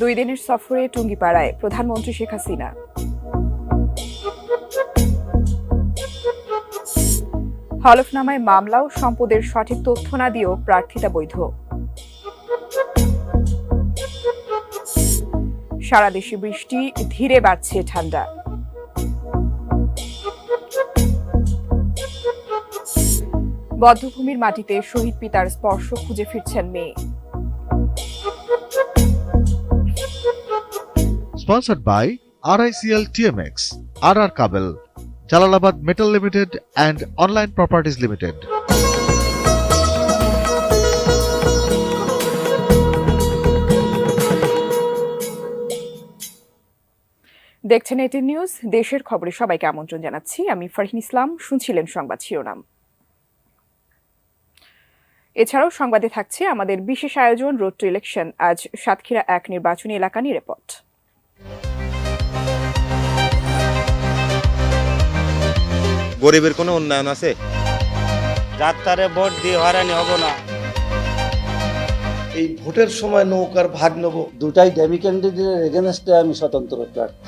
2 দিনের সফরে টুঙ্গিপাড়ায় প্রধানমন্ত্রী শেখ হাসিনা। হলফনামায় মামলা ও সম্পদের সঠিক তথ্য না দিয়েও প্রার্থিতা বৈধ। সারা দেশে বৃষ্টি, ধীরে বাড়ছে ঠান্ডা। বধ্যভূমির মাটিতে শহীদ পিতার স্পর্শ খুঁজে ফিরছেন মেয়ে। Sponsored by RICL TMX, RR Kabel, Jalalabad Metal Limited and Online Properties Limited. দেখছেন এটি নিউজ। দেশের খবরে সবাইকে আমন্ত্রণ জানাচ্ছি। আমি ফারহিন ইসলাম। শুনছিলেন সংবাদ শিরোনাম। এছাড়াও সংবাদে থাকছে আমাদের বিশেষ আয়োজন রোড টু ইলেকশন। আজ সাতক্ষীরা 1 নির্বাচনী এলাকা নিয়ে রিপোর্ট। গরিবের কোনো উন্নয়ন আছে? যাত্রারে ভোট দিয়ে হয়রানি হবো না। এই ভোটের সময় নৌকার ভাগ নেব। দুটাই ডেমি ক্যান্ডিডেটের এগেনস্টে আমি স্বতন্ত্র প্রার্থী।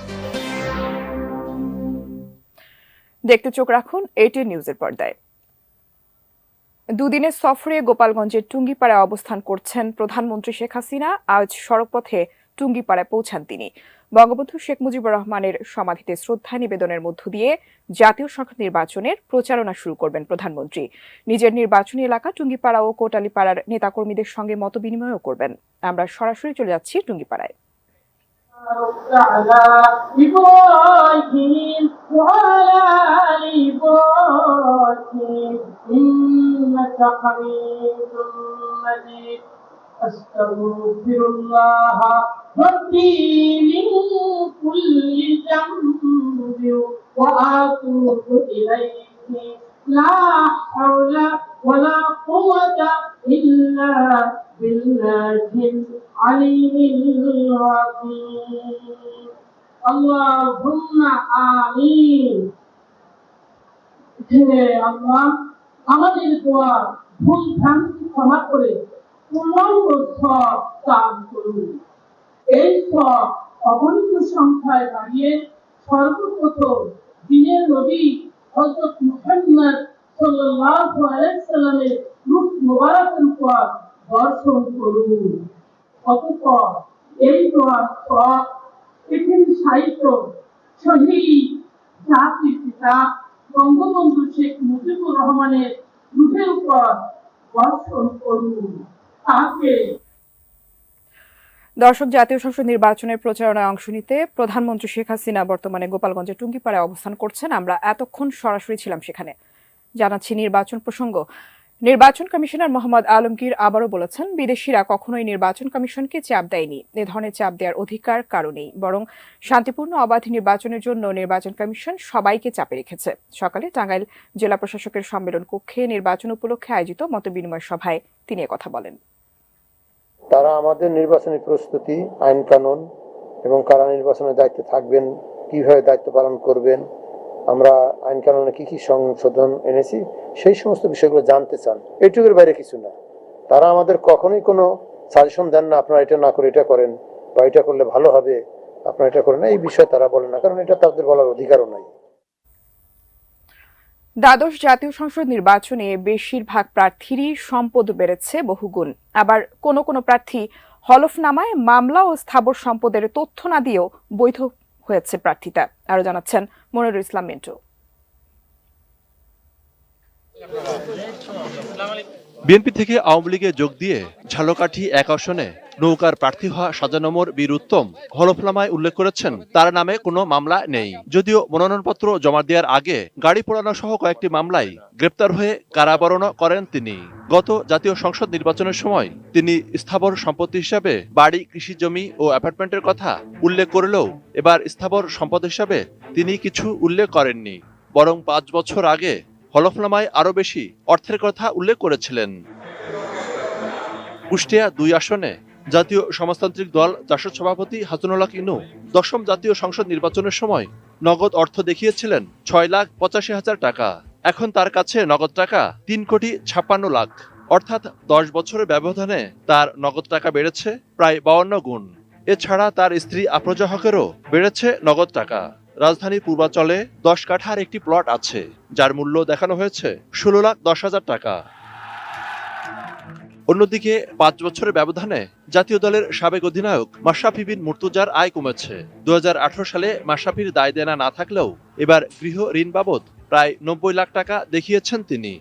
দেখতে চোখ রাখুন এটি নিউজের পর্দায়। দুদিনের সফরে গোপালগঞ্জের টুঙ্গিপাড়ায় অবস্থান করছেন প্রধানমন্ত্রী শেখ হাসিনা। আজ সড়কপথে টুঙ্গিপাড়ায় পৌঁছান তিনি। বঙ্গবন্ধু শেখ মুজিবুর রহমানের সমাধিতে শ্রদ্ধা নিবেদনের মধ্য দিয়ে জাতীয় সংসদ নির্বাচনের প্রচারণা শুরু করবেন প্রধানমন্ত্রী। নিজের নির্বাচনী এলাকা টুঙ্গিপাড়া ও কোটালীপাড়ার নেতাকর্মীদের সঙ্গে মতবিনিময়ও করবেন। আমরা সরাসরি চলে যাচ্ছি টুঙ্গিপাড়ায়। আস্তাগফিরুল্লাহ রব্বি মিন কুল্লি যামবি ওয়া আতুবু ইলাইহি লা হাওলা ওয়ালা কুওয়াতা ইল্লা বিল্লাহিল আলিয়্যিল আযীম। আল্লাহুম্মা আমিন। হে আল্লাহ, আমাদের দোয়া ভুল ভ্রান্তি ক্ষমা করে পূর্ণাঙ্গ সব দান করুন। এই সব অগণিত সংখ্যায় দাঁড়িয়ে সর্বপ্রথম দিনের নবী হযরত মুহাম্মদ সাল্লাল্লাহু আলাইহি সাল্লামের রূপ মোবারকের উপর বর্ষণ করুন। অতঃপর এই দোয়ার সব পৃথিবীর সাহিত্য শহীদ জাতির পিতা বঙ্গবন্ধু শেখ মুজিবুর রহমানের রূপের উপর বর্ষণ করুন। দর্শক, জাতীয় সংসদ নির্বাচনের প্রচারণায় অংশ নিতে প্রধানমন্ত্রী শেখ হাসিনা বর্তমানে গোপালগঞ্জের টুঙ্গিপাড়ায় অবস্থান করছেন। আমরা এতক্ষণ সরাসরি ছিলাম সেখানে। জানাচ্ছি নির্বাচন প্রসঙ্গ। নির্বাচন কমিশনার মোহাম্মদ আলমগীর আবারও বলেছেন, বিদেশিরা কখনোই নির্বাচন কমিশনকে চাপ দেয়নি। এ ধরনের চাপ দেওয়ার অধিকার কারো নেই, বরং শান্তিপূর্ণ অবাধ নির্বাচনের জন্য নির্বাচন কমিশন সবাইকে চাপে রেখেছে। সকালে টাঙ্গাইল জেলা প্রশাসকের সম্মেলন কক্ষে নির্বাচন উপলক্ষে আয়োজিত মতবিনিময় সভায় তিনি কথা বলেন। তারা আমাদের নির্বাচনী প্রস্তুতি, আইন কানুন এবং কারা নির্বাচনের দায়িত্বে থাকবেন, কিভাবে দায়িত্ব পালন করবেন, আমরা আইন কানুনে কি কি সংশোধন এনেছি, সেই সমস্ত বিষয়গুলো জানতে চান। এইটুকুর বাইরে কিছু না। তারা আমাদের কখনোই কোনো সাজেশন দেন না, আপনারা এটা না করে এটা করেন, বা এটা করলে ভালো হবে, আপনারা এটা করেন না, এই বিষয়ে তারা বলেন না, কারণ এটা তাদের বলার অধিকারও নাই। দ্বাদশ জাতীয় সংসদ নির্বাচনে বেশিরভাগ প্রার্থীরই সম্পদ বেড়েছে বহুগুণ। আবার কোনো কোনো প্রার্থী হলফনামায় মামলা ও স্থাবর সম্পদের তথ্য না দিয়েও বৈধ হয়েছে প্রার্থিতা। আরো জানাচ্ছেন মনিরুল ইসলাম মিন্টু। বিএনপি থেকে আওয়ামী লীগে যোগ দিয়ে ঝালকাঠি 1 আসনে নৌকার প্রার্থী হওয়া সাজানমর বীর উত্তম হলফনামায় উল্লেখ করেছেন তার নামে কোনো মামলা নেই। যদিও মনোনয়নপত্র জমা দেওয়ার আগে গাড়ি পোড়ানো সহ কয়েকটি মামলায় গ্রেপ্তার হয়ে কারাবরণ করেন তিনি। গত জাতীয় সংসদ নির্বাচনের সময় তিনি স্থাবর সম্পত্তি হিসাবে বাড়ি, কৃষি জমি ও অ্যাপার্টমেন্টের কথা উল্লেখ করলেও এবার স্থাবর সম্পদ হিসাবে তিনি কিছু উল্লেখ করেননি, বরং 5 বছর আগে হলফনামায় আরো বেশি অর্থের কথা উল্লেখ করেছিলেন। কুষ্টিয়া 2 আসনে জাতীয় সমাজতান্ত্রিক দল জাসদ সভাপতি হাসানুল্লাহ ইনু 10ম জাতীয় সংসদ নির্বাচনের সময় নগদ অর্থ দেখিয়েছিলেন 6,85,000 টাকা। এখন তার কাছে নগদ টাকা 3,56,00,000, অর্থাৎ 10 বছরের ব্যবধানে তার নগদ টাকা বেড়েছে প্রায় 52 গুণ। এছাড়া তার স্ত্রী আফরোজা হকেরও বেড়েছে নগদ টাকা। রাজধানীর পূর্বাঞ্চলে 10 কাঠার একটি প্লট আছে, যার মূল্য দেখানো হয়েছে 16,10,000 টাকা। অন্যদিকে 5 বছরের ব্যবধানে জাতীয় দলের সাবেক অধিনায়ক মাশরাফি বিন মুর্তজার আয় কমেছে। 2018 সালে মাশরাফির দায় দেনা না থাকলেও এবার গৃহ ঋণ বাবদ প্রায় 90 লাখ টাকা দেখিয়েছেন তিনি।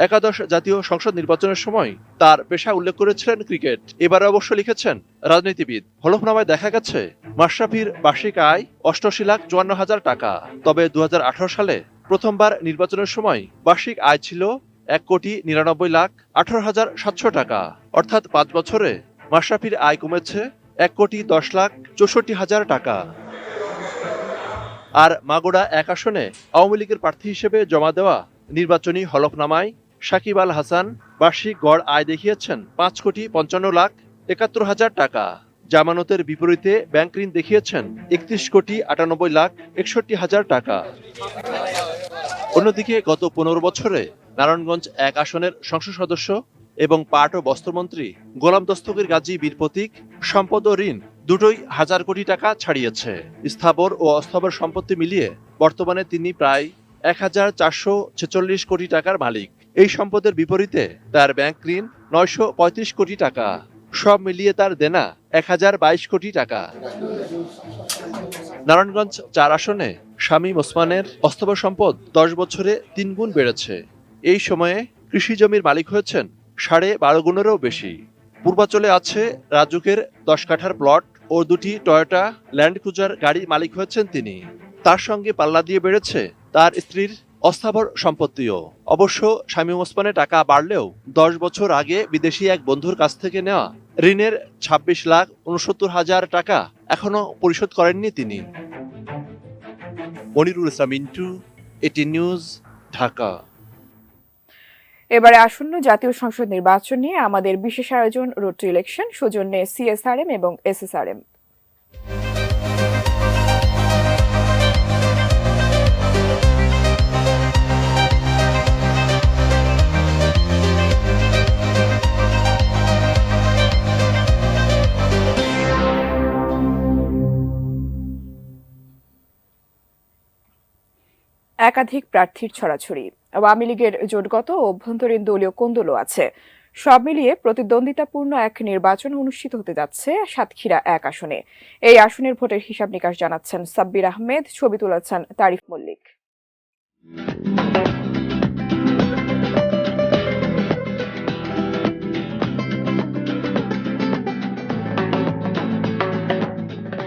একাদশ জাতীয় সংসদ নির্বাচনের সময় তার পেশা উল্লেখ করেছিলেন ক্রিকেট। এবারে অবশ্য লিখেছেন রাজনীতিবিদ। হলফনামায় দেখা গেছে মাশরাফির বার্ষিক আয় 88,54,000 টাকা। তবে 2018 সালে প্রথমবার নির্বাচনের সময় বার্ষিক আয় ছিল 1,99,18,700 টাকা। অর্থাৎ 5 বছরে মাশরাফির আয় কমেছে 1,10,64,000 টাকা। আর মাগুরা 1 আসনে আওয়ামী লীগের প্রার্থী হিসেবে জমা দেওয়া নির্বাচনী হলফনামায় সাকিব আল হাসান বার্ষিক গড় আয় দেখিয়েছেন 5,55,71,000 টাকা। জামানতের বিপরীতে ব্যাংক ঋণ দেখিয়েছেন 31,98,61,000 টাকা। অন্যদিকে গত 15 বছরে নারায়ণগঞ্জ 1 আসনের সংসদ সদস্য এবং পাট ও বস্ত্রমন্ত্রী গোলাম দস্তগীর গাজী বীর প্রতীক সম্পদ ও ঋণ দুটোই 1,000 কোটি টাকা ছাড়িয়েছে। স্থাবর ও অস্থাবর সম্পত্তি মিলিয়ে বর্তমানে তিনি প্রায় 1,446 কোটি টাকার মালিক। এই সম্পদের বিপরীতে তার ব্যাংক ঋণ 935 কোটি টাকা। সব মিলিয়ে তার দেনা 1,022 কোটি টাকা। নারায়ণগঞ্জ 4 আসনে শামীম ওসমানের অস্থাবর সম্পদ 10 বছরে 3 গুণ বেড়েছে। এই সময়ে কৃষি জমির মালিক হয়েছেন 12.5 গুণেরও বেশি। পূর্বাঞ্চলে আছে রাজুকের 10 কাঠার প্লট ও 2টি টয়োটা ল্যান্ড ক্রুজার গাড়ি মালিক হয়েছেন তিনি। তার সঙ্গে পাল্লা দিয়ে বেড়েছে তার স্ত্রীর অস্থাবর সম্পত্তিও। অবশ্য শামীম ওসমানের টাকা বাড়লেও 10 বছর আগে বিদেশি এক বন্ধুর কাছ থেকে নেওয়া ঋণের 26,69,000 টাকা এখনো পরিশোধ করেননি তিনি। মনিরুল ইসলাম মিন্টু, এটি নিউজ, ঢাকা। এবারে আসন্ন জাতীয় সংসদ নির্বাচন নিয়ে আমাদের বিশেষ আয়োজন রোড টু ইলেকশন, সৌজন্যে CSRM এবং SSRM। একাধিক প্রার্থীর ছড়াছড়ি, আওয়ামী লীগের জোটগত ও অভ্যন্তরীণ দলীয় কোন্দলও আছে। সব মিলিয়ে প্রতিদ্বন্দ্বিতাপূর্ণ এক নির্বাচন অনুষ্ঠিত হতে যাচ্ছে সাতক্ষীরা 1 আসনে। এই আসনের ভোটের হিসাব নিকাশ জানাচ্ছেন সাব্বির আহমেদ, ছবি তুলেছেন তারিফ মল্লিক।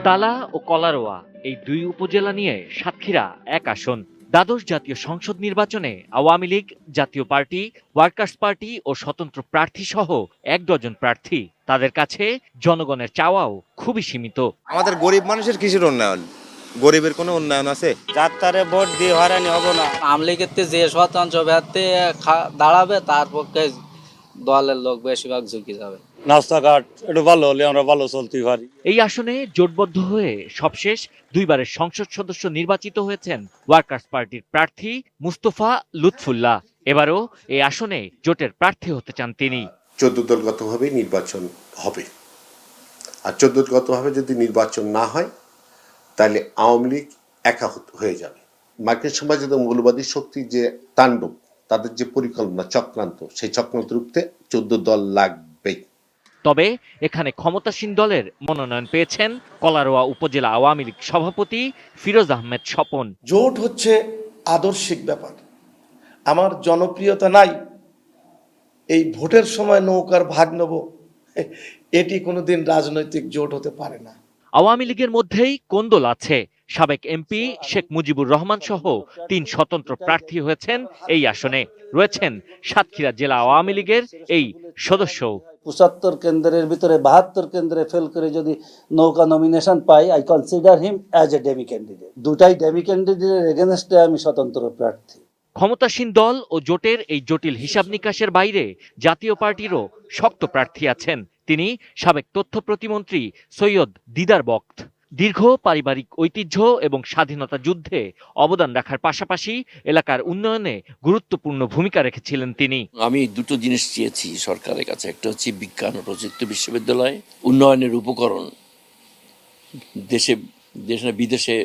তালা ও কলারোয়া এই 2 উপজেলা নিয়ে সাতক্ষীরা 1 আসন। দ্বাদশ জাতীয় সংসদ নির্বাচনে আওয়ামী লীগ, জাতীয় পার্টি, ওয়ার্কার্স পার্টি ও স্বতন্ত্র প্রার্থী সহ 1 ডজন প্রার্থী। তাদের কাছে জনগণের চাওয়াও খুবই সীমিত। আমাদের গরিব মানুষের কিসের উন্নয়ন? গরিবের কোনো উন্নয়ন আছে? যাত্রারে ভোট দিয়ে হয়রানি হবো না। আওয়ামী লীগের যে শতাংশ ভ্যাতে দাঁড়াবে তার পক্ষে দলের লোক বেশিরভাগ ঝুঁকি যাবে। রাস্তাঘাট একটু ভালো হলে আমরা ভালো চলতে পারি। এই আসনে জোটবদ্ধ হয়ে সবশেষ 2 বারের সংসদ সদস্য নির্বাচিত হয়েছেন ওয়ার্কার্স পার্টির প্রার্থী মুস্তফা লুৎফুল্লাহ। এবারও এই আসনে জোটের প্রার্থী হতে চান তিনি। 14 দলগতভাবে নির্বাচন হবে, আর 14 দলগতভাবে যদি নির্বাচন না হয় তাহলে আওয়ামী লীগ একা হয়ে যাবে। মার্কিন সাম্রাজ্যবাদী মৌলবাদী শক্তির যে তাণ্ডব, তাদের যে পরিকল্পনা চক্রান্ত, সেই চক্রান্ত রুখতে 14 দল লাগবেই। তবে এখানে ক্ষমতাসীন দলের মনোনয়ন পেয়েছেন কলারোয়া উপজেলা আওয়ামী লীগ সভাপতি ফিরোজ আহমেদ স্বপন। জোট হচ্ছে আদর্শিক ব্যাপার। আমার জনপ্রিয়তা নাই, এই ভোটের সময় নৌকার ভাগ নেব, এটি কোনোদিন রাজনৈতিক জোট হতে পারে না। আওয়ামী লীগের মধ্যেই কোন্দল আছে। সাবেক এমপি শেখ মুজিবুর রহমান সহ 3 স্বতন্ত্র প্রার্থী হয়েছেন এই আসনে। রয়েছেন সাতক্ষীরা জেলা আওয়ামী লীগের এই সদস্য। 75 কেন্দ্রের ভিতরে 72 কেন্দ্রে ফেল করে যদি নৌকা nomination pi, I consider him as a demi candidate. দুটাই ডেমি ক্যান্ডিডেটের এগেনস্টে আমি স্বতন্ত্র প্রার্থী। ক্ষমতাসীন দল ও জোটের এই জটিল হিসাব নিকাশের বাইরে জাতীয় পার্টিরও শক্ত প্রার্থী আছেন। তিনি সাবেক তথ্য প্রতিমন্ত্রী সৈয়দ দিদার বক্ত। দীর্ঘ পারিবারিক ঐতিহ্য এবং স্বাধীনতা যুদ্ধে অবদান রাখার পাশাপাশি এলাকার উন্নয়নে গুরুত্বপূর্ণ ভূমিকা রেখেছিলেন তিনি। আমি 2টো জিনিস চেয়েছি সরকারের কাছে। একটা হচ্ছে বিজ্ঞান ও প্রযুক্তি বিশ্ববিদ্যালয়, উন্নয়নের উপকরণ দেশে দেশে বিদেশে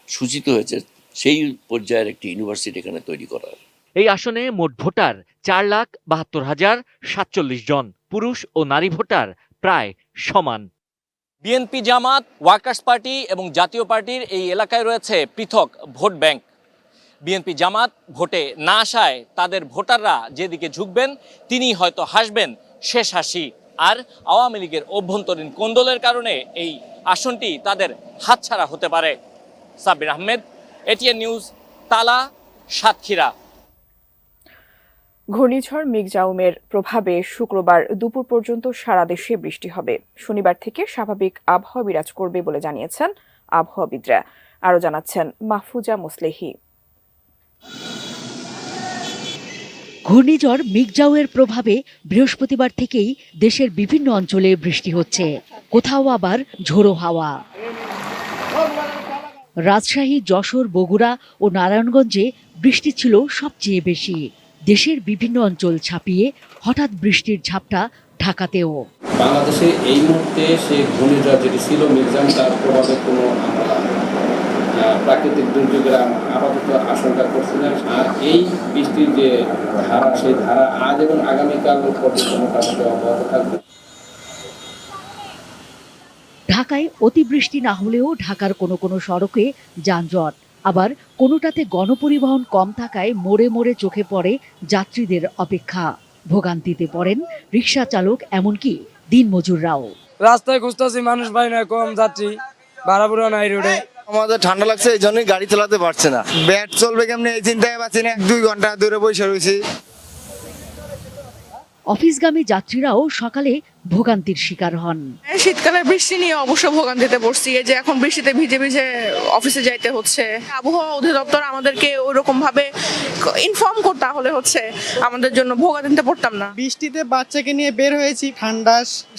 সূচিত হয়েছে, সেই পর্যায়ের একটি ইউনিভার্সিটি এখানে তৈরি করার। এই আসনে মোট ভোটার 4,72,047 জন, পুরুষ ও নারী ভোটার প্রায় সমান। বিএনপি, জামাত, ওয়ার্কার্স পার্টি এবং জাতীয় পার্টির এই এলাকায় রয়েছে পৃথক ভোট ব্যাংক। বিএনপি জামাত ভোটে না আসায় তাদের ভোটাররা যেদিকে ঝুঁকবেন তিনিই হয়তো হাসবেন শেষ হাসি। আর আওয়ামী লীগের অভ্যন্তরীণ কোন্দলের কারণে এই আসনটি তাদের হাতছাড়া হতে পারে। সাব্বির আহমেদ, এটিএন নিউজ, তালা, সাতক্ষীরা। ঘূর্ণিঝড় মিগজাউমের প্রভাবে শুক্রবার দুপুর পর্যন্ত সারা দেশে বৃষ্টি হবে। শনিবার থেকে স্বাভাবিক আবহাওয়া বিরাজ করবে বলে জানিয়েছেন আবহাওয়াবিদরা। আরও জানাচ্ছেন মাহফুজা মুসলেহি। ঘূর্ণিঝড় মিগজাউয়ের প্রভাবে বৃহস্পতিবার থেকেই দেশের বিভিন্ন অঞ্চলে বৃষ্টি হচ্ছে, কোথাও আবার ঝোড়ো হাওয়া। রাজশাহী, যশোর, বগুড়া ও নারায়ণগঞ্জে বৃষ্টি ছিল সবচেয়ে বেশি। দেশের বিভিন্ন অঞ্চল ছাপিয়ে হঠাৎ বৃষ্টির ঝাপটা ঢাকাতেও। বাংলাদেশে এই মুহূর্তে সেই ঘূর্ণিঝড় যেটি ছিল মিগজাম, তার প্রভাবে কোনো প্রাকৃতিক দুর্যোগের আপাতত আশঙ্কা করছি না। আর এই বৃষ্টির যে ধারা, সেই ধারা আজ এবং আগামীকাল পর্যন্ত মোটামুটি অব্যাহত থাকবে। ঢাকায় অতিবৃষ্টি না হলেও ঢাকার কোনো কোনো সড়কে যানজট, আবার কোনোটাতে গণপরিবহন কম থাকায় মোড়ে মোড়ে চোখে পড়ে যাত্রীদের অপেক্ষা। ভোগান্তিতে পড়েন রিকশা চালক, এমনকি দিনমজুররাও। রাস্তায় খুঁজতেছি, মানুষ পাই না, কম যাত্রী, ভাড়া পুরো নাই রোডে। আমাদের ঠান্ডা লাগছে, এই জন্যই গাড়ি চালাতে পারছে না। ব্যাট চলবে কেমনি এই চিন্তায় পাচ্ছি না। 2 ঘন্টা দূরে বসে রয়েছি। অফিসগামী যাত্রীরাও সকালে ভোগান্তির শিকার হন। শীতকালের বৃষ্টি নিয়ে অবশ্য ভোগান্তিতে পড়ছি, যে এখন বৃষ্টিতে ভিজে ভিজে অফিসে যাইতে হচ্ছে। আবহাওয়া অধিদপ্তর আমাদেরকে ওইরকম ভাবে ইনফর্ম করতে, তাহলে হচ্ছে আমাদের জন্য ভোগান্তিতে পড়তাম না। বৃষ্টিতে বাচ্চাকে নিয়ে বের হয়েছি, ঠান্ডা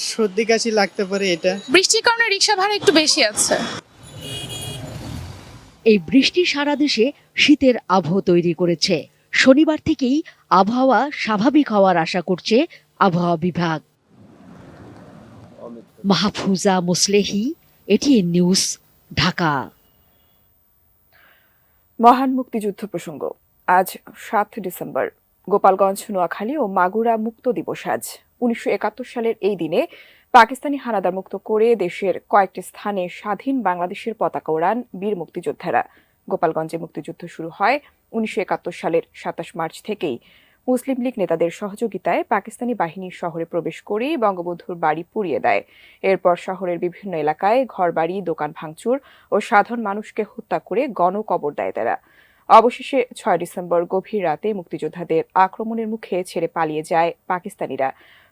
সর্দি কাশি লাগতে পারে। এটা বৃষ্টির কারণে রিক্সা ভাড়া একটু বেশি আছে। এই বৃষ্টি সারা দেশে শীতের আবহ তৈরি করেছে। শনিবার থেকেই আবহাওয়া স্বাভাবিক হওয়ার আশা করছে আবহাওয়া বিভাগ। Mahfuza Muslehi, ATN News, Dhaka. মহান মুক্তিযুদ্ধ প্রসঙ্গ। আজ 7 ডিসেম্বর, গোপালগঞ্জ, নোয়াখালী ও মাগুরা মুক্ত দিবস। আজ 1971 সালের এই দিনে পাকিস্তানি হানাদার মুক্ত করে দেশের কয়েকটি স্থানে স্বাধীন বাংলাদেশের পতাকা ওড়ান বীর মুক্তিযোদ্ধারা। গোপালগঞ্জে মুক্তিযুদ্ধ শুরু হয় 1971 সালের 27 মার্চ থেকেই। মুসলিম লীগ নেতাদের সহযোগিতায় পাকিস্তানি বাহিনী শহরে প্রবেশ করে বঙ্গবন্ধুর বাড়ি পুড়িয়ে দেয়। এরপর শহরের বিভিন্ন এলাকায় ঘরবাড়ি, দোকান ভাঙচুর ও সাধারণ মানুষকে হত্যা করে গণকবর দেয় তারা। অবশেষে 6 ডিসেম্বর গভীর রাতে মুক্তিযোদ্ধাদের আক্রমণের মুখে ছেড়ে পালিয়ে যায় পাকিস্তানিরা।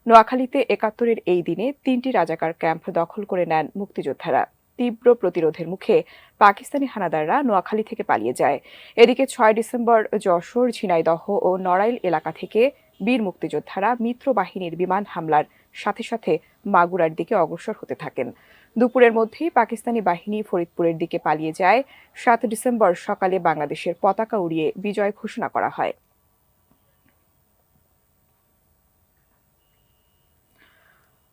নোয়াখালীতে 71-এর এই দিনে 3টি রাজাকার ক্যাম্প দখল করে নেন মুক্তিযোদ্ধারা। তীব্র প্রতিরোধের মুখে পাকিস্তানি হানাদাররা নোয়াখালী থেকে পালিয়ে যায়। এদিকে 6 ডিসেম্বর যশোর, ঝিনাইদহ ও নড়াইল এলাকা থেকে বীর মুক্তিযোদ্ধারা মিত্র বাহিনীর বিমান হামলার সাথে সাথে মাগুরার দিকে অগ্রসর হতে থাকেন। দুপুরের মধ্যেই পাকিস্তানি বাহিনী ফরিদপুরের দিকে পালিয়ে যায়। 7 ডিসেম্বর সকালে বাংলাদেশের পতাকা উড়িয়ে বিজয় ঘোষণা করা হয়।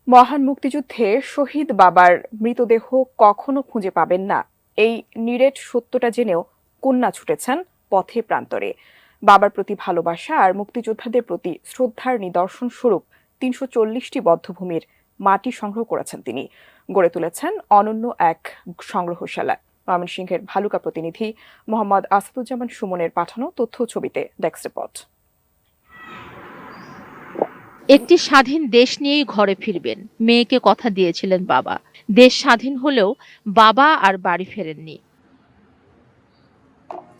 মহান মুক্তিযুদ্ধে শহীদ বাবার মৃতদেহ কখনো খুঁজে পাবেন না, এই নিরেট সত্যটা জেনেও কন্যা ছুটেছেন পথে প্রান্তরে। বাবার প্রতি ভালোবাসা আর মুক্তিযোদ্ধাদের প্রতি শ্রদ্ধার নিদর্শন স্বরূপ 340টি বধ্যভূমির মাটি সংগ্রহ করেছেন তিনি। গড়ে তুলেছেন অনন্য এক সংগ্রহশালা। ময়মনসিংহের ভালুকা প্রতিনিধি মোহাম্মদ আসাদুজ্জামান সুমনের পাঠানো তথ্য ছবিতে ডেস্ক রিপোর্ট। একটি স্বাধীন দেশ নিয়েই ঘরে ফিরবেন, মেয়েকে কথা দিয়েছিলেন বাবা। দেশ স্বাধীন হলেও বাবা আর বাড়ি ফেরেননি।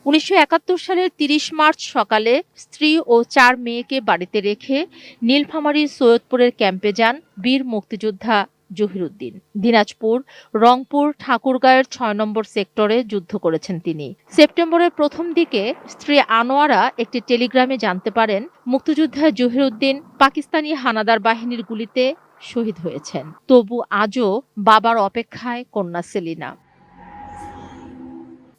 1971 সালের 30 মার্চ সকালে স্ত্রী ও 4 মেয়েকে বাড়িতে রেখে নীলফামারীর সৈয়দপুরের ক্যাম্পে যান বীর মুক্তিযোদ্ধা জহিরুদ্দিন। দিনাজপুর, রংপুর, ঠাকুরগাঁয়ের 6 নম্বর সেক্টরে যুদ্ধ করেছেন তিনি। সেপ্টেম্বরের প্রথম দিকে স্ত্রী আনোয়ারা একটি টেলিগ্রামে জানতে পারেন মুক্তিযোদ্ধা জহিরুদ্দিন পাকিস্তানি হানাদার বাহিনীর গুলিতে শহীদ হয়েছেন। তবু আজও বাবার অপেক্ষায় কন্যা সেলিনা।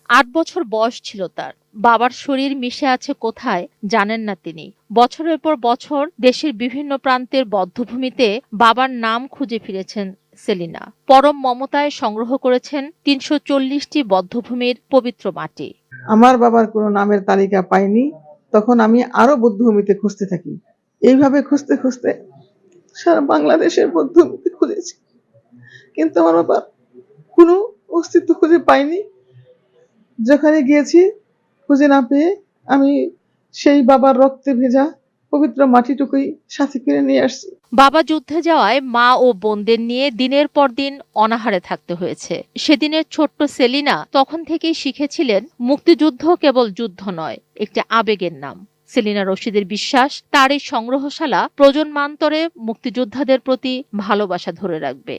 8 বছর বয়স ছিল তার। বাবার শরীর মিশে আছে কোথায় জানেন না তিনি। বছরের পর বছর দেশের বিভিন্ন প্রান্তের বধ্যভূমিতে বাবার নাম খুঁজে ফিরেছেন সেলিনা। পরম মমতায় সংগ্রহ করেছেন ৩৪০টি বধ্যভূমির পবিত্র মাটি। আমার বাবার কোনো নামের তালিকা পাইনি, তখন আমি আরো বধ্যভূমিতে খুঁজতে থাকি। এইভাবে খুঁজতে খুঁজতে সারা বাংলাদেশের বধ্যভূমিতে খুঁজেছি, কিন্তু আমার বাবার কোনো অস্তিত্ব খুঁজে পাইনি। যেখানে গিয়েছি খুঁজে না পেয়ে আমি সেই বাবার রক্তে ভেজা পবিত্র মাটিটুকুই সাথে করে নিয়ে আসছি। বাবা যুদ্ধে যাওয়ায় মা ও বোনদের নিয়ে দিনের পর দিন অনাহারে থাকতে হয়েছে। সেদিনের ছোট্ট সেলিনা তখন থেকেই শিখেছিলেন মুক্তিযুদ্ধ কেবল যুদ্ধ নয়, একটি আবেগের নাম। সেলিনা রশিদের বিশ্বাস তার এই সংগ্রহশালা প্রজন্মান্তরে মুক্তিযোদ্ধাদের প্রতি ভালোবাসা ধরে রাখবে।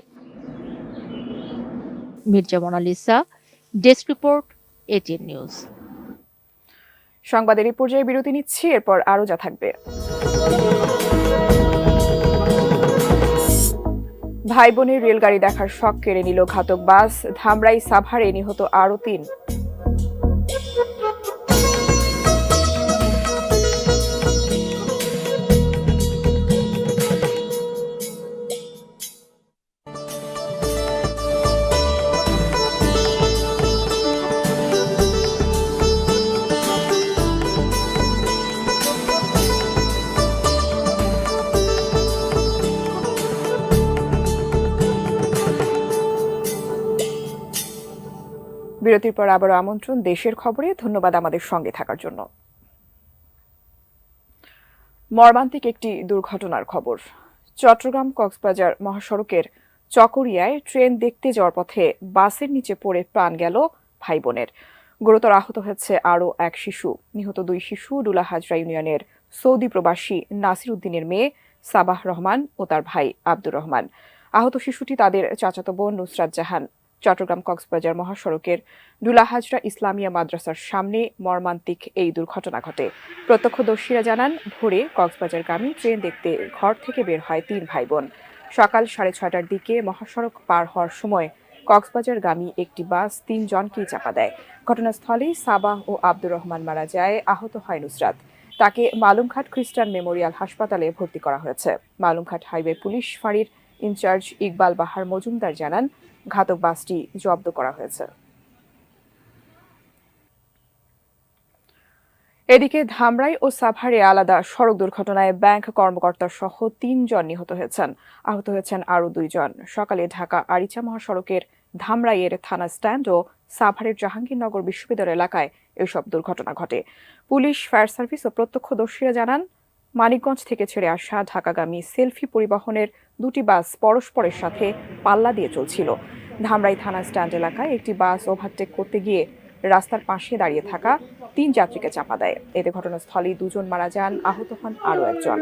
Mirza Monalisa, desk report, ATN news. সংবাদের এই পর্যায়ে বিরতি নিচ্ছি, এরপর আরো যা থাকবে। ভাই বোনের রেলগাড়ি দেখার শখ কেড়ে নিল ঘাতক বাস, ধামরাই সাভারে নিহত আরো ৩। বিরতির পর আবারও আমন্ত্রণ দেশের খবরে। ধন্যবাদ আমাদের সঙ্গে থাকার জন্য। মর্মান্তিক একটি দুর্ঘটনার খবর। চট্টগ্রাম কক্সবাজার মহাসড়কের চকরিয়ায় ট্রেন দেখতে যাওয়ার পথে বাসের নিচে পড়ে প্রাণ গেল ভাই বোনের। গুরুতর আহত হয়েছে আরও এক শিশু। নিহত ২ শিশু ডুলা হাজরা ইউনিয়নের সৌদি প্রবাসী নাসির উদ্দিনের মেয়ে সাবাহ রহমান ও তার ভাই আব্দুর রহমান। আহত শিশুটি তাদের চাচাতো বোন নুসরাত জাহান। চট্টগ্রাম কক্সবাজার মহাসড়কের ডুলা হাজরা ইসলামিয়া মাদ্রাসার সামনে মর্মান্তিক এই দুর্ঘটনা ঘটে। প্রত্যক্ষদর্শীরা জানান, ভোরে কক্সবাজারগামী ট্রেন দেখতে ঘর থেকে বের হয় ৩ ভাই বোন। সকাল 6:30টার দিকে মহাসড়ক পার হওয়ার সময় কক্সবাজারগামী একটি বাস ৩ জনকেই চাপা দেয়। ঘটনাস্থলেই সাবাহ ও আব্দুর রহমান মারা যায়, আহত হয় নুসরাত। তাকে মালুমঘাট খ্রিস্টান মেমোরিয়াল হাসপাতালে ভর্তি করা হয়েছে। মালুমঘাট হাইওয়ে পুলিশ ফাঁড়ির ইনচার্জ ইকবাল বাহার মজুমদার জানান, ঘাতক বাসটি জব্দ করা হয়েছে। এদিকে ধামরাই ও সাভারে আলাদা সড়ক দুর্ঘটনায় ব্যাংক কর্মকর্তা সহ ৩ জন নিহত হয়েছেন। আহত হয়েছেন আরও ২ জন। সকালে ঢাকা আরিচা মহাসড়কের ধামরাইয়ের থানা স্ট্যান্ড ও সাভারের জাহাঙ্গীরনগর বিশ্ববিদ্যালয় এলাকায় এসব দুর্ঘটনা ঘটে। পুলিশ, ফায়ার সার্ভিস ও প্রত্যক্ষদর্শীরা জানান, মানিকগঞ্জ থেকে ছেড়ে আসা ঢাকাগামী সেলফি পরিবহনের ২টি বাস পরস্পরের সাথে পাল্লা দিয়ে চলছিল। ধামরাই থানা স্ট্যান্ড এলাকায় একটি বাস ওভারটেক করতে গিয়ে রাস্তার পাশে দাঁড়িয়ে থাকা ৩ যাত্রীকে চাপা দেয়। এতে ঘটনাস্থলেই ২ জন মারা যান, আহত হন আরও একজন।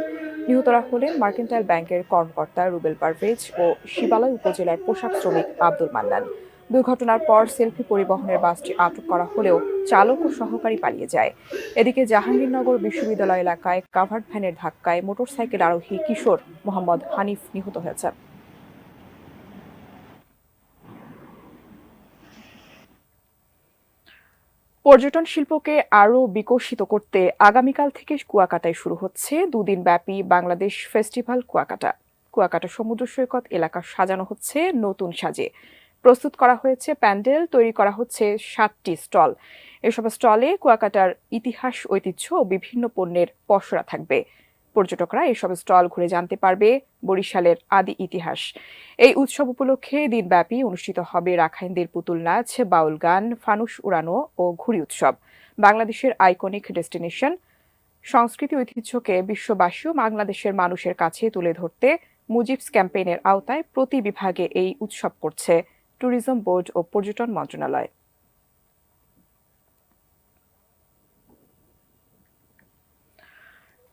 নিহতরা হলেন মার্কেন্টাইল ব্যাংকের কর্মকর্তা রুবেল পারভেজ ও শিবালয় উপজেলার পোশাক শ্রমিক আব্দুল মান্নান। দুর্ঘটনার পর সেলফি পরিবহনের বাসটি আটক করা হলেও চালক ও সহকারী পালিয়ে যায়। এদিকে জাহাঙ্গীরনগর বিশ্ববিদ্যালয় এলাকায় কাভার্ড ভ্যানের ধাক্কায় মোটরসাইকেল আরোহী কিশোর মোহাম্মদ হানিফ নিহত হয়েছেন। পর্যটন শিল্পকে আরও বিকশিত করতে আগামীকাল থেকে কুয়াকাটায় শুরু হচ্ছে 2 দিন ব্যাপী বাংলাদেশ ফেস্টিভ্যাল কুয়াকাটা। কুয়াকাটা সমুদ্র সৈকত এলাকা সাজানো হচ্ছে নতুন সাজে। প্রস্তুত করা হয়েছে প্যান্ডেল, তৈরি করা হচ্ছে 7টি স্টল। এসব স্টলে কুয়াকাটার ইতিহাস, ঐতিহ্য ও বিভিন্ন পণ্যের পসরা থাকবে। পর্যটকরা এসব স্টল ঘুরে জানতে পারবে বরিশালের আদি ইতিহাস। এই উৎসব উপলক্ষে দিনব্যাপী অনুষ্ঠিত হবে রাখাইনদের পুতুল নাচ, বাউল গান, ফানুস উড়ানো ও ঘুড়ি উৎসব। বাংলাদেশের আইকনিক ডেস্টিনেশন সংস্কৃতি ঐতিহ্যকে বিশ্ববাসী ও বাংলাদেশের মানুষের কাছে তুলে ধরতে মুজিবস ক্যাম্পেইনের আওতায় প্রতি বিভাগে এই উৎসব করছে ট্যুরিজম বোর্ড ও পর্যটন মন্ত্রণালয়।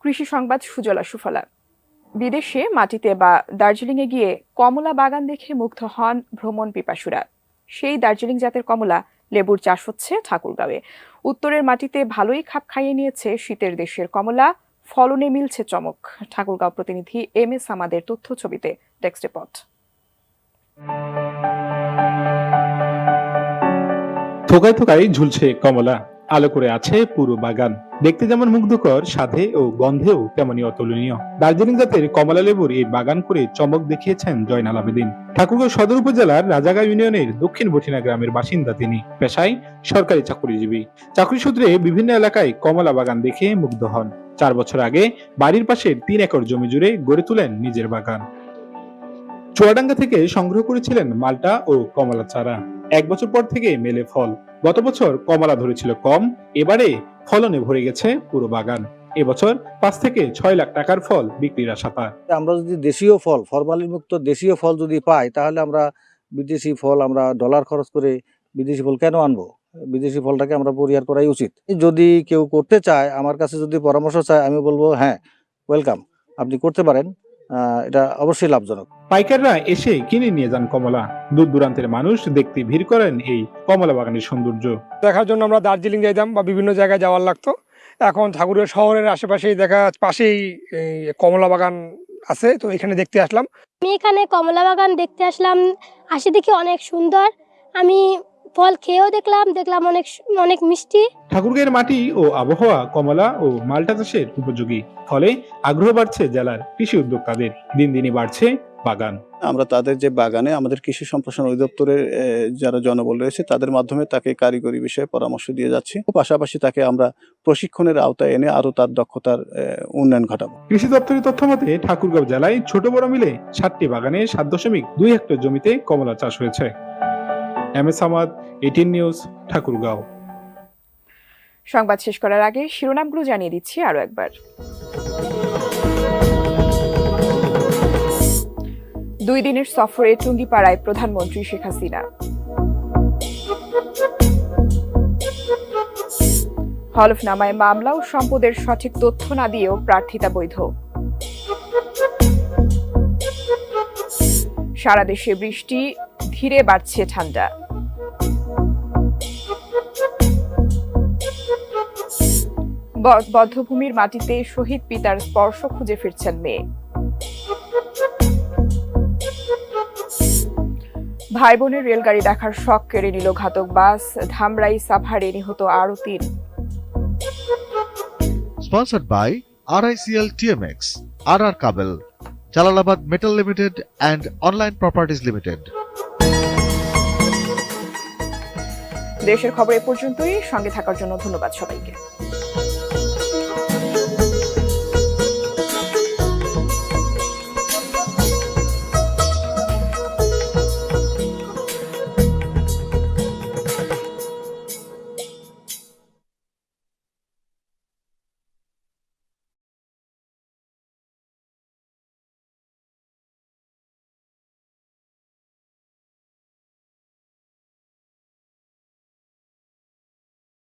কৃষি সংবাদ সুজলা সুফলা। বিদেশে মাটিতে বা দার্জিলিংয়ে গিয়ে কমলা বাগান দেখে মুগ্ধ হন ভ্রমণ পিপাসুরা। সেই দার্জিলিং জাতের কমলা লেবুর চাষ হচ্ছে ঠাকুরগাঁওয়ে। উত্তরের মাটিতে ভালোই খাপ খাইয়ে নিয়েছে শীতের দেশের কমলা, ফলনে মিলছে চমক। ঠাকুরগাঁও প্রতিনিধি MS আমাদের তথ্য ছবিতে ডেস্ক রিপোর্ট। থোকায় থোকায় ঝুলছে কমলা, আলো করে আছে পুরো বাগান। দেখতে যেমন মুগ্ধকর, স্বাদে ও গন্ধেও তেমনই অতুলনীয়। দার্জিলিং জাতের কমলা লেবুর এই বাগান করে চমক দেখিয়েছেন জয়নাল আবেদিন। ঠাকুরগাঁও সদর উপজেলার রাজাগা ইউনিয়নের দক্ষিণ বঠিনা গ্রামের বাসিন্দা তিনি। পেশায় সরকারি চাকরিজীবী। চাকরি সূত্রে বিভিন্ন এলাকায় কমলা বাগান দেখে মুগ্ধ হন। 4 বছর আগে বাড়ির পাশের 3 একর জমি জুড়ে গড়ে তুলেন নিজের বাগান। চুয়াডাঙ্গা থেকে সংগ্রহ করেছিলেন মাল্টা ও কমলা চারা। 1 বছর পর থেকে মেলে ফল। গত বছর কমলা ধরেছিল কম, এবারে ফলনে ভরে গেছে পুরো বাগান। এবছর 5 থেকে 6 লাখ টাকার ফল বিক্রির আশা তার। আমরা যদি দেশীয় ফল, ফরমালিন মুক্ত দেশীয় ফল যদি পাই, তাহলে আমরা বিদেশি ফল, আমরা ডলার খরচ করে বিদেশি ফল কেন আনবো? বিদেশি ফলটাকে আমরা পরিহার করাই উচিত। যদি কেউ করতে চায়, আমার কাছে যদি পরামর্শ চায়, আমি বলবো হ্যাঁ, ওয়েলকাম, আপনি করতে পারেন, এটা অবশ্যই লাভজনক। পাইকাররা এসে কিনে নিয়ে যান কমলা। দূর দূরান্তের মানুষ দেখতে ভিড় করেন এই কমলা বাগানের সৌন্দর্য দেখার জন্য। আমরা দার্জিলিং যাইতাম বা বিভিন্ন জায়গায় যাওয়ার লাগতো, এখন ঠাকুরের শহরের আশেপাশেই পাশেই কমলা বাগান আছে, তো এখানে দেখতে আসলাম। আমি এখানে কমলা বাগান দেখতে আসলাম, আসে দেখি অনেক সুন্দর। আমি ফল খেয়েও দেখলাম অনেক মিষ্টি। ঠাকুরগাঁওয়ের মাটি ও আবহাওয়া কমলা ও মাল্টা চাষের উপযোগী। ফলে আগ্রহ বাড়ছে জেলার কৃষি উদ্যোক্তাদের। দিন দিনই বাড়ছে বাগান। আমরা তাদের যে বাগানে আমাদের কৃষি সম্প্রসারণ অধিদপ্তরের যারা জনবল রয়েছে তাদের মাধ্যমে তাকে কারিগরি বিষয়ে পরামর্শ দিয়ে যাচ্ছি। পাশাপাশি তাকে আমরা প্রশিক্ষণের আওতায় এনে আরো তার দক্ষতার উন্নয়ন ঘটাবো। কৃষি দপ্তরের তথ্য মতে ঠাকুরগাঁও জেলায় ছোট বড় মিলে 7টি বাগানে 7.2 হেক্টর জমিতে কমলা চাষ হয়েছে। MS Ahmad, 18 news, Thakurgaon. সংবাদ শেষ করার আগে শিরোনামগুলো জানিয়ে দিচ্ছি আরো একবার। 2 দিনের সফরে টুঙ্গিপাড়ায় প্রধানমন্ত্রী শেখ হাসিনা। হলফনামায় মামলা ও সম্পদের সঠিক তথ্য না দিয়েও প্রার্থিতা বৈধ। সারা দেশে বৃষ্টি, ধীরে বাড়ছে ঠান্ডা। বধ্যভূমির মাটিতে শহীদ পিতার স্পর্শ খুঁজে ফিরছেন মেয়ে। ভাই বোনের রেলগাড়ি দেখার শখ কেড়ে নিল ঘাতক বাস। ধামরাই সাভারে নিহত আরো 3। Sponsored by RICL TMX, RR Kabel, Jalalabad Metal Limited and Online Properties Limited. দেশের খবর এ পর্যন্তই। সঙ্গে থাকার জন্য ধন্যবাদ সবাইকে।